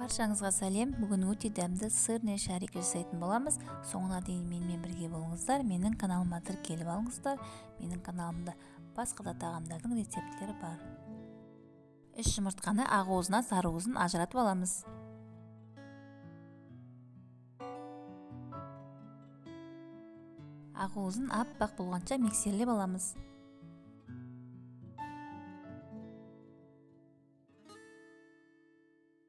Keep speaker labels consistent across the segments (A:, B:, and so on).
A: Баршаңызға сәлем. Бүгін өте дәмді сырный шарик жасайтын боламыз. Соңына дейін менімен бірге болыңыздар. Менің каналыма тіркеліп алыңыздар. Менің каналымда басқа да тағамдардың рецепттері бар. 3 жұмыртқаны ақ уызынан сары уызын ажыратып аламыз. Ақ уызын аппақ болғанша миксерлеп аламыз.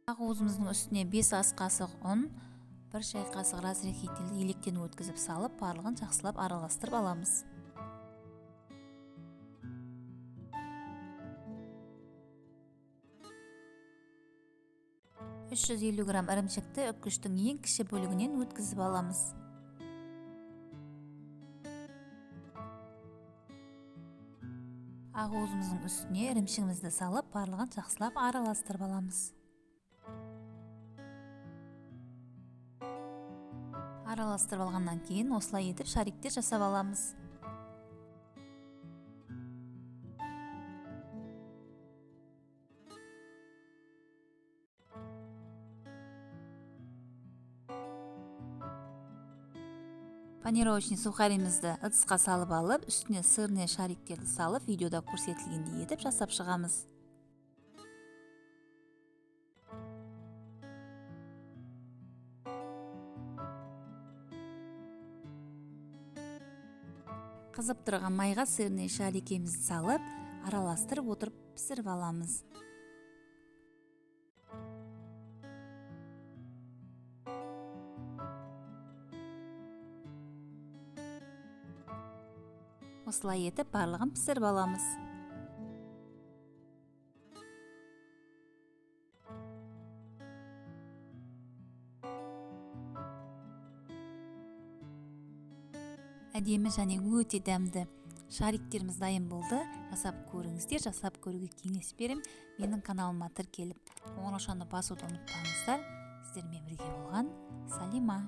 A: Ақ уызымыздың үстіне 5 ас қасық ұн, 1 шай қасық разрыхительді електен өткізіп салып, барлығын жақсылап араластырып аламыз. 350 грамм ірімшікті үккіштің ең кіші бөлігінен өткізіп аламыз. Ақ уызымыздың үстіне ірімшігімізді салып, барлығын жақсылап араластырып аламыз. Араластырып алғаннан кейін осылай етіп шариктер жасап аламыз. Панировочный сухаримізді ыдысқа салып алып, үстіне сырный шариктерді салып, видеода көрсетілгендей етіп жасап шығамыз. Қызып тұрған майға сырный шарикемізді салып, араластырып отырып пісіріп аламыз. Осылай етіп барлығын пісіріп аламыз. Әдемі және өте дәмді шариктеріміз дайын болды. Жасап көріңіздер, жасап көруге кеңес берем. Менің каналыма тіркеліп, қоңыраушаны басуды ұмытпаңыздар. Сіздермен бірге болған Салима.